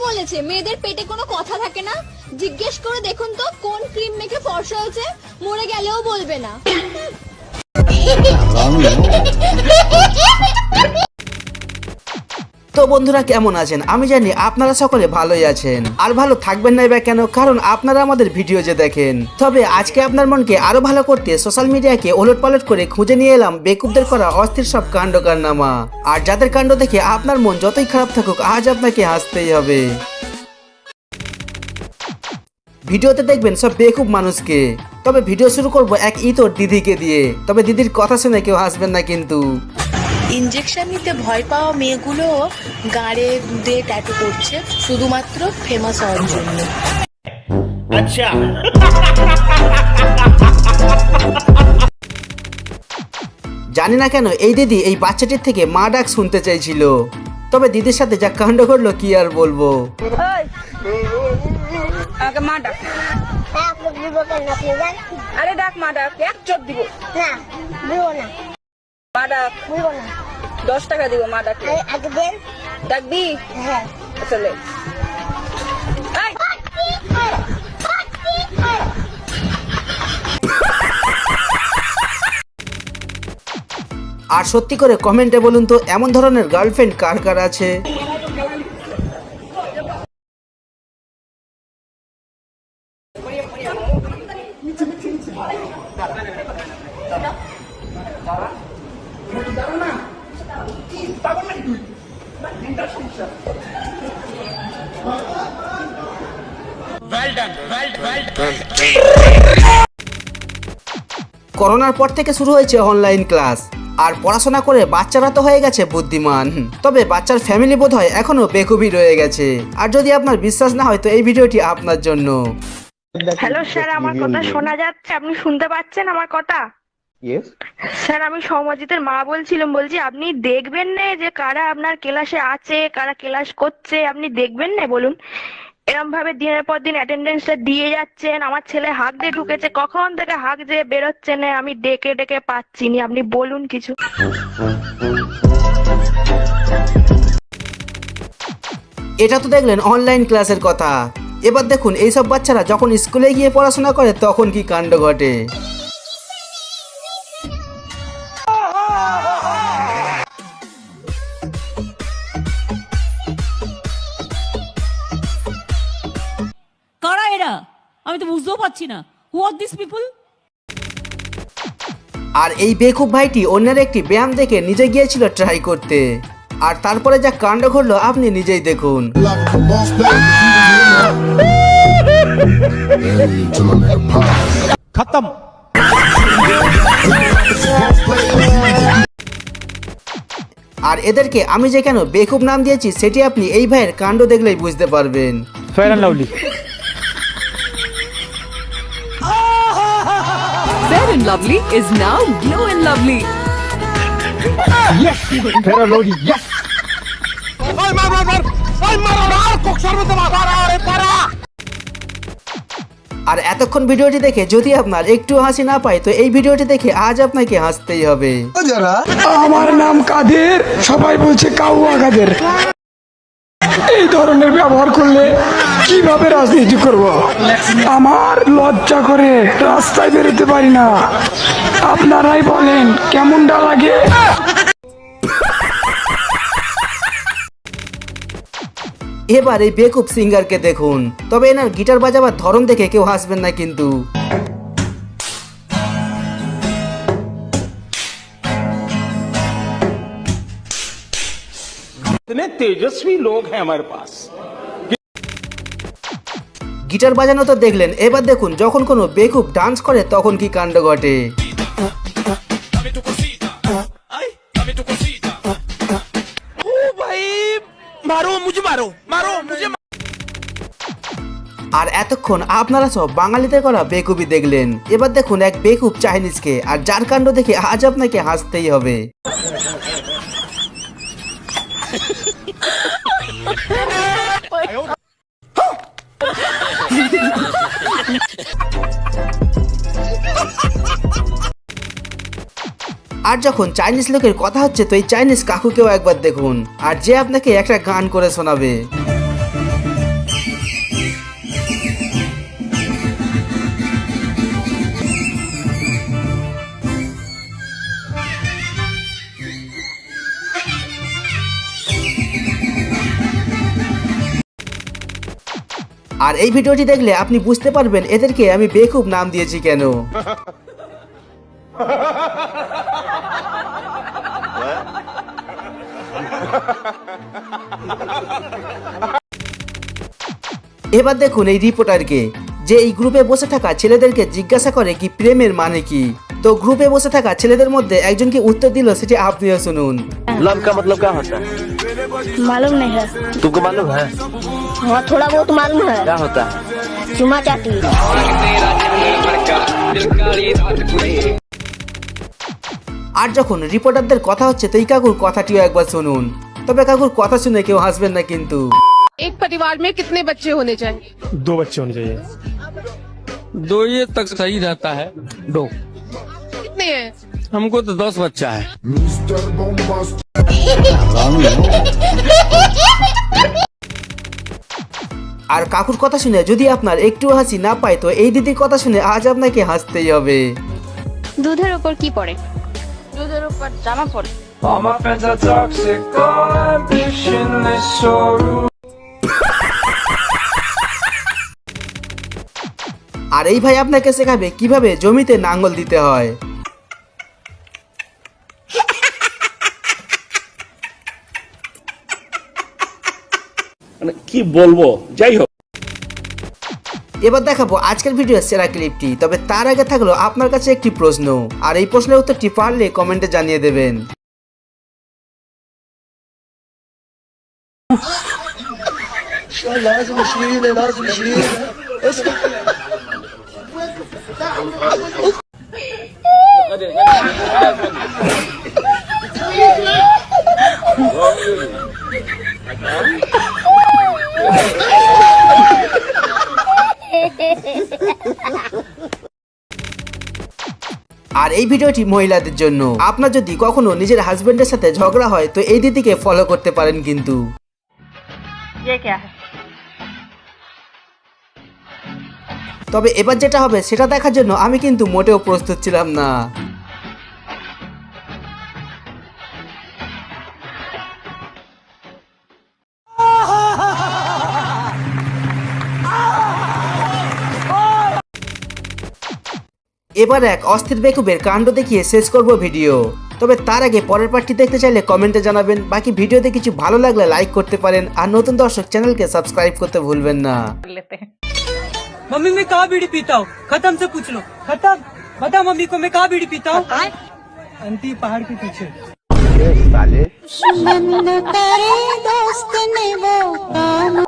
বলেছে মেয়েদের পেটে কোনো কথা থাকে না? জিজ্ঞেস করে দেখুন তো কোন ক্রিম মেখে ফর্সা হয়েছে, মরে গেলেও বলবে না। তো বন্ধুরা কেমন আছেন? আমি জানি আপনারা সকলে ভালোই আছেন, আর ভালো থাকবেন না বা কেন, কারণ আপনারা আমাদের ভিডিও যে দেখেন। তবে আজকে আপনার মনকে আরো ভালো করতে সোশ্যাল মিডিয়াকে ওলটপালট করে খুঁজে নিয়ে এলাম বেকুবদের করা অস্থির সব কাণ্ড কারনামা। আর যাদের কাণ্ড দেখে আপনার মন যতই খারাপ থাকুক, আজ আপনাকে হাসতেই হবে। ভিডিওতে দেখবেন সব বেকুব মানুষকে। তবে ভিডিও শুরু করব এক ইতর দিদিকে দিয়ে। তবে দিদির কথা শুনে কেউ হাসবেন না কিন্তু। ইনজেকশন নিতে ভয় পাওয়া মেয়েগুলো গাড়ে দুধে ট্যাটু করছে শুধুমাত্র ফেমাস হওয়ার জন্য। আচ্ছা, জানি না কেন এই দিদি এই বাচ্চাটির থেকে মা ডাক শুনতে চাইছিল। তবে দিদির সাথে যা কাণ্ড করলো কি আর বলবো। মা ডাক, আরে ডাক মা ডাক, এক চোট দিব না, মা ডাক 10 টাকা দিব মা ডাক, ডাকবি আসলে। আর সত্যি করে কমেন্টে বলুন তো, এমন ধরনের গার্লফ্রেন্ড কার কার আছে? করোনার পর থেকে শুরু হয়েছে অনলাইন ক্লাস, আর পড়াশোনা করে বাচ্চারা তো হয়ে গেছে বুদ্ধিমান। তবে বাচ্চার ফ্যামিলি বোধহয় এখনো বেকুবই রয়ে গেছে। আর যদি আপনার বিশ্বাস না হয় তো এই ভিডিওটি আপনার জন্য। হ্যালো স্যার, আমার কথা শোনা যাচ্ছে? আপনি শুনতে পাচ্ছেন আমার কথা? স্যার, আমি সৌম্যজিতের মা বলছিলাম। বলছি আপনি দেখবেন না যে কারা আপনার ক্লাসে আছে, কারা ক্লাস করছে? আপনি দেখবেন না বলুন? এরকম ভাবে দিনের পর দিন অ্যাটেন্ডেন্সটা দিয়ে যাচ্ছেন। আমার ছেলে হাঁক দিয়ে ঢুকেছে, কখন থেকে হাঁক দিয়ে বেরোচ্ছে না, আমি ডেকে ডেকে পাচ্ছি না। আপনি বলুন কিছু। এটা তো দেখলেন অনলাইন ক্লাসের কথা। এবার দেখুন এইসব বাচ্চারা যখন স্কুলে গিয়ে পড়াশোনা করে তখন কি কাণ্ড ঘটে। কারা এরা? আমি তো বুঝতেও পারছি না। হু আর দিস পিপল? আর এই বেকুব ভাইটি অন্যের একটি ব্যায়াম দেখে নিজে গিয়েছিল ট্রাই করতে, আর তারপরে যা কাণ্ড ঘটলো আপনি নিজেই দেখুন। খতম। আর এদেরকে আমি যে কেন বেকুব নাম দিয়েছি সেটি আপনি এই ভাইয়ের কাণ্ড দেখলেই বুঝতে পারবেন। Fair and lovely. Fair and Lovely is now Glow and Lovely. Yes, fair and lovely. Yes. ওই মার আর কক সর্বতে মার আরে পারা। আর এতক্ষণ ভিডিওটি দেখে যদি আপনার একটু হাসি না পায় তো এই ভিডিওটি দেখে আজ আপনাকে হাসতেই হবে। আমার নাম কাদের, সবাই বলছে কাউয়া কাদের। এই ধরনের ব্যবহার করলে কিভাবে রাজনীতি করব? আমার লজ্জা করে রাস্তায় বেরোতে পারি না। আপনারাই বলেন কেমনটা লাগে? এবার এই বেকুব সিঙ্গারকে দেখুন। তবে এনার গিটার বাজাবার ধরন দেখে কেউ হাসবেন না কিন্তু। इतने तेजस्वी लोग हैं हमारे पास। গিটার বাজানো তো দেখলেন, এবার দেখুন যখন কোনো বেকুব ডান্স করে তখন কি কাণ্ড ঘটে। আর এতক্ষণ আপনারা সব বাঙালিদের করা বেকুবই দেখলেন। এবার দেখুন এক বেকুব চাইনিজকে, আর যার কাণ্ড দেখে আজ আপনাকে হাসতেই হবে। আর যখন চাইনিজ লোকের কথা হচ্ছে তো এই চাইনিজ কাকুকেও একবার দেখুন, আর যে আপনাকে একটা গান করে শোনাবে। আর এই ভিডিওটি দেখলে আপনি বুঝতে পারবেন এদেরকে আমি বেকুব নাম দিয়েছি কেন। এবার দেখুন এই রিপোর্টারকে, যে এই গ্রুপে বসে থাকা ছেলেদেরকে জিজ্ঞাসা করে কি প্রেমের মানে কি। তো গ্রুপে বসে থাকা ছেলেদের মধ্যে একজনকে উত্তর দিল, সেটি আপনিও শুনুন। लव का मतलब क्या होता है? मालूम नहीं है। तुमको मालूम है हाँ थोड़ा बहुत मालूम है। क्या होता है? चुमा चाटी। আর যখন রিপোর্টারদের কথা হচ্ছে তো এই কাকুর কথাটিও একবার শুনুন। তবে কাকুর কথা শুনে কেউ হাসবেন না কিন্তু। एक परिवार में कितने बच्चे होने चाहिए? 2 बच्चे होने चाहिए। 2 ये तक सही रहता है। 2 कितने हैं? हमको तो 10 बच्चा है। আর কাকুর কথা শুনে যদি আপনার একটু হাসি না পায় তো এই দিদির কথা শুনে আজ আপনাকে হাসতেই হবে। দুধের উপর কি পড়ে? দুধের উপর জামা পড়ে। আর এই ভাই আপনাকে শেখাবে কিভাবে জমিতে নাঙ্গল দিতে হয়। কি বলবো, যাই হোক। এবার দেখাবো আজকের ভিডিওর সেরা ক্লিপটি। তবে তার আগে থাকলো আপনার কাছে একটি প্রশ্ন, আর এই প্রশ্নের উত্তরটি পারলে কমেন্টে জানিয়ে দেবেন। আর এই ভিডিওটি মহিলাদের জন্য। আপনার যদি কখনো নিজের হাজবেন্ডের সাথে ঝগড়া হয় তো এই দিদিকে ফলো করতে পারেন কিন্তু। তবে এবার যেটা হবে সেটা দেখার জন্য আমি কিন্তু মোটেও প্রস্তুত ছিলাম না। এবার এক অস্থির বেকুবের কাণ্ড দেখিয়ে শেষ করব ভিডিও। তবে তার আগে পরের পার্টটি দেখতে চাইলে কমেন্টে জানাবেন। বাকি ভিডিওতে কিছু ভালো লাগলে লাইক করতে পারেন, আর নতুন দর্শক চ্যানেলকে সাবস্ক্রাইব করতে ভুলবেন না। मम्मी मैं कहाँ बीड़ी पीता हूँ? खत्म से पूछ लो। खत्म बता मम्मी को मैं कहाँ बीड़ी पीता हूँ? आंटी पहाड़ के पीछे। साले दोस्त ने वो काम